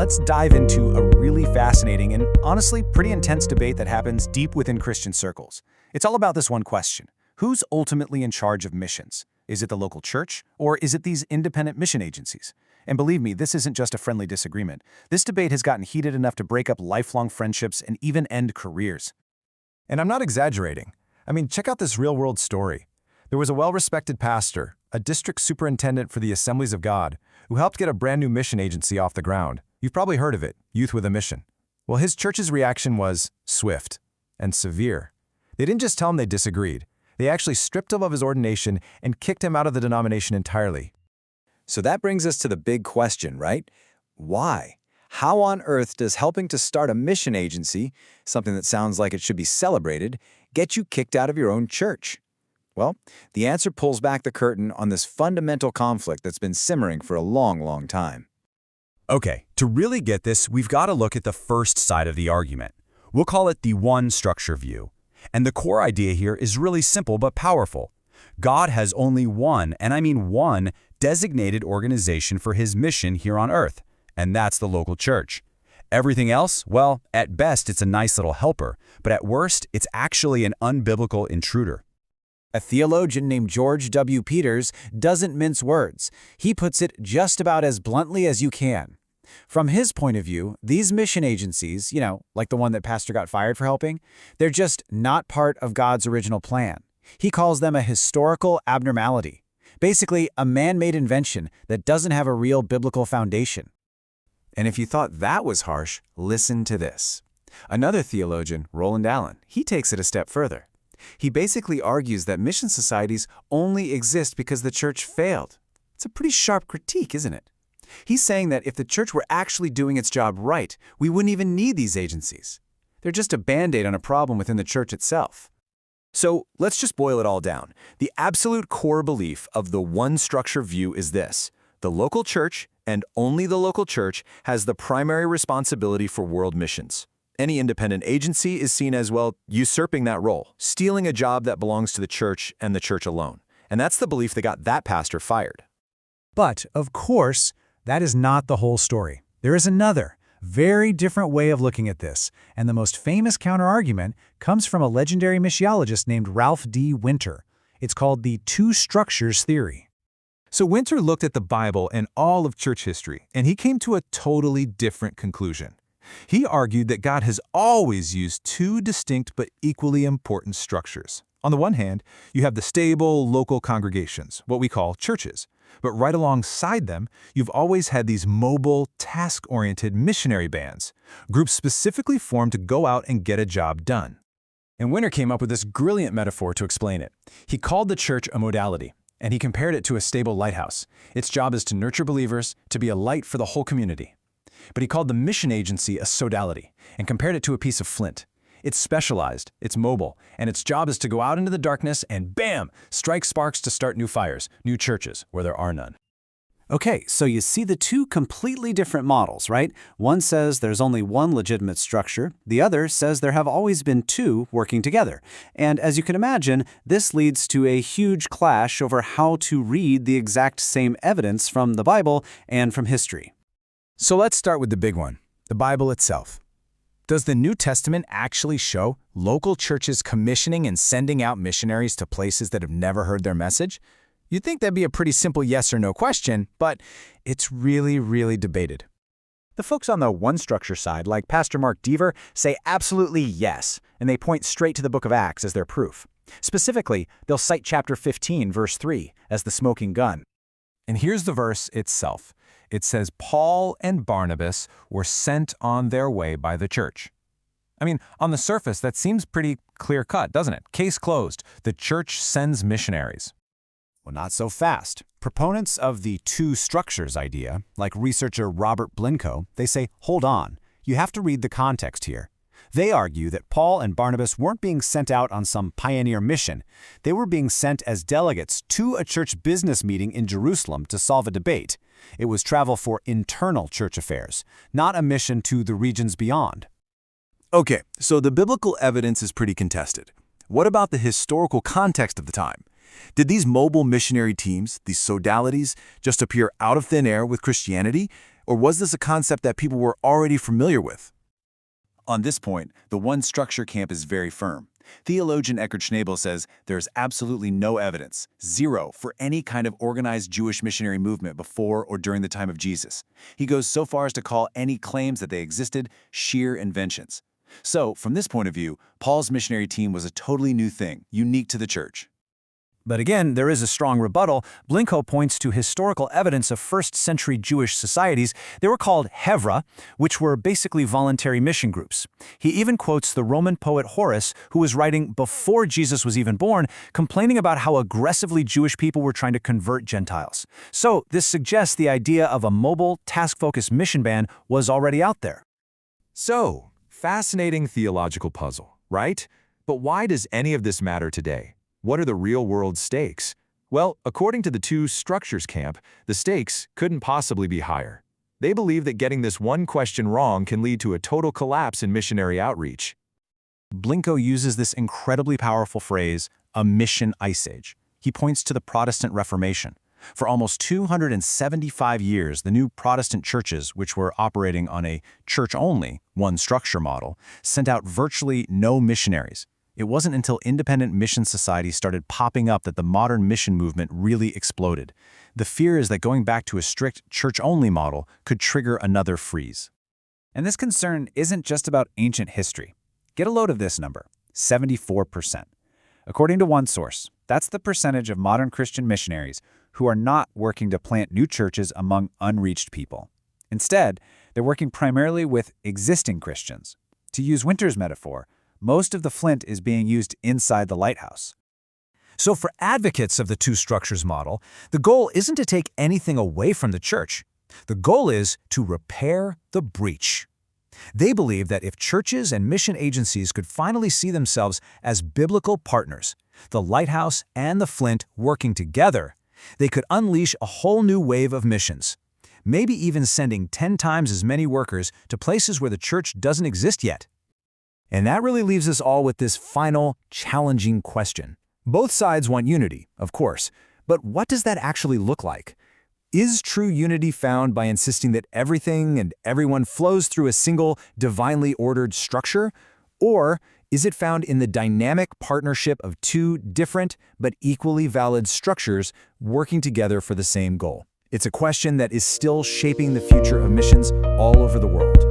let's dive into a really fascinating and honestly pretty intense debate that happens deep within Christian circles. It's all about this one question. Who's ultimately in charge of missions? Is it the local church, or is it these independent mission agencies? And believe me, this isn't just a friendly disagreement. This debate has gotten heated enough to break up lifelong friendships and even end careers. And I'm not exaggerating. I mean, check out this real-world story. There was a well-respected pastor, a district superintendent for the Assemblies of God, who helped get a brand new mission agency off the ground. You've probably heard of it, Youth with a Mission. Well, his church's reaction was swift and severe. They didn't just tell him they disagreed. They actually stripped him of his ordination and kicked him out of the denomination entirely. So that brings us to the big question, right? Why? How on earth does helping to start a mission agency, something that sounds like it should be celebrated, get you kicked out of your own church? Well, the answer pulls back the curtain on this fundamental conflict that's been simmering for a long time. Okay, to really get this, we've got to look at the first side of the argument. We'll call it the one structure view. And the core idea here is really simple but powerful. God has only one, and I mean one, designated organization for his mission here on earth, and that's the local church. Everything else, well, at best it's a nice little helper, but at worst it's actually an unbiblical intruder. A theologian named George W. Peters doesn't mince words. He puts it just about as bluntly as you can. From his point of view, these mission agencies, like the one that Pastor got fired for helping, they're just not part of God's original plan. He calls them a historical abnormality, basically a man-made invention that doesn't have a real biblical foundation. And if you thought that was harsh, listen to this. Another theologian, Roland Allen, he takes it a step further. He basically argues that mission societies only exist because the church failed. It's a pretty sharp critique, isn't it? He's saying that if the church were actually doing its job right, we wouldn't even need these agencies. They're just a band-aid on a problem within the church itself. So let's just boil it all down. The absolute core belief of the one structure view is this. The local church, and only the local church, has the primary responsibility for world missions. Any independent agency is seen as, well, usurping that role, stealing a job that belongs to the church and the church alone. And that's the belief that got that pastor fired. But, of course, that is not the whole story. There is another, very different way of looking at this, and the most famous counterargument comes from a legendary missiologist named Ralph D. Winter. It's called the two structures theory. So Winter looked at the Bible and all of church history, and he came to a totally different conclusion. He argued that God has always used two distinct but equally important structures. On the one hand, you have the stable, local congregations, what we call churches. But right alongside them, you've always had these mobile, task-oriented missionary bands, groups specifically formed to go out and get a job done. And Winter came up with this brilliant metaphor to explain it. He called the church a modality, and he compared it to a stable lighthouse. Its job is to nurture believers, to be a light for the whole community. But he called the mission agency a sodality and compared it to a piece of flint. It's specialized, it's mobile, and its job is to go out into the darkness and bam, strike sparks to start new fires, new churches where there are none. Okay, so you see the two completely different models, right? One says there's only one legitimate structure. The other says there have always been two working together. And as you can imagine, this leads to a huge clash over how to read the exact same evidence from the Bible and from history. So let's start with the big one, the Bible itself. Does the New Testament actually show local churches commissioning and sending out missionaries to places that have never heard their message? You'd think that'd be a pretty simple yes or no question, but it's really debated. The folks on the one structure side, like Pastor Mark Deaver, say absolutely yes, and they point straight to the book of Acts as their proof. Specifically, they'll cite chapter 15, verse 3, as the smoking gun. And here's the verse itself. It says, Paul and Barnabas were sent on their way by the church. I mean, on the surface, that seems pretty clear-cut, doesn't it? Case closed. The church sends missionaries. Well, not so fast. Proponents of the two structures idea, like researcher Robert Blincoe, they say, hold on, you have to read the context here. They argue that Paul and Barnabas weren't being sent out on some pioneer mission. They were being sent as delegates to a church business meeting in Jerusalem to solve a debate. It was travel for internal church affairs, not a mission to the regions beyond. Okay, so the biblical evidence is pretty contested. What about the historical context of the time? Did these mobile missionary teams, these sodalities, just appear out of thin air with Christianity? or was this a concept that people were already familiar with? On this point, the one-structure camp is very firm. Theologian Eckhard Schnabel says there's absolutely no evidence, zero, for any kind of organized Jewish missionary movement before or during the time of Jesus. He goes so far as to call any claims that they existed sheer inventions. So, from this point of view, Paul's missionary team was a totally new thing, unique to the church. But again, there is a strong rebuttal. Blincoe points to historical evidence of first-century Jewish societies. They were called Hevra, which were basically voluntary mission groups. He even quotes the Roman poet Horace, who was writing before Jesus was even born, complaining about how aggressively Jewish people were trying to convert Gentiles. So this suggests the idea of a mobile, task-focused mission band was already out there. So, fascinating theological puzzle, right? But why does any of this matter today? What are the real-world stakes? Well, according to the two structures camp, the stakes couldn't possibly be higher. They believe that getting this one question wrong can lead to a total collapse in missionary outreach. Blincoe uses this incredibly powerful phrase, a mission ice age. He points to the Protestant Reformation. For almost 275 years, the new Protestant churches, which were operating on a church-only, one-structure model, sent out virtually no missionaries. It wasn't until independent mission societies started popping up that the modern mission movement really exploded. The fear is that going back to a strict church-only model could trigger another freeze. And this concern isn't just about ancient history. Get a load of this number, 74%. According to one source, that's the percentage of modern Christian missionaries who are not working to plant new churches among unreached people. Instead, they're working primarily with existing Christians. To use Winter's metaphor, most of the flint is being used inside the lighthouse. So for advocates of the two structures model, the goal isn't to take anything away from the church. The goal is to repair the breach. They believe that if churches and mission agencies could finally see themselves as biblical partners, the lighthouse and the flint working together, they could unleash a whole new wave of missions, maybe even sending 10 times as many workers to places where the church doesn't exist yet. And that really leaves us all with this final, challenging question. Both sides want unity, of course, but what does that actually look like? Is true unity found by insisting that everything and everyone flows through a single, divinely ordered structure? Or is it found in the dynamic partnership of two different but equally valid structures working together for the same goal? It's a question that is still shaping the future of missions all over the world.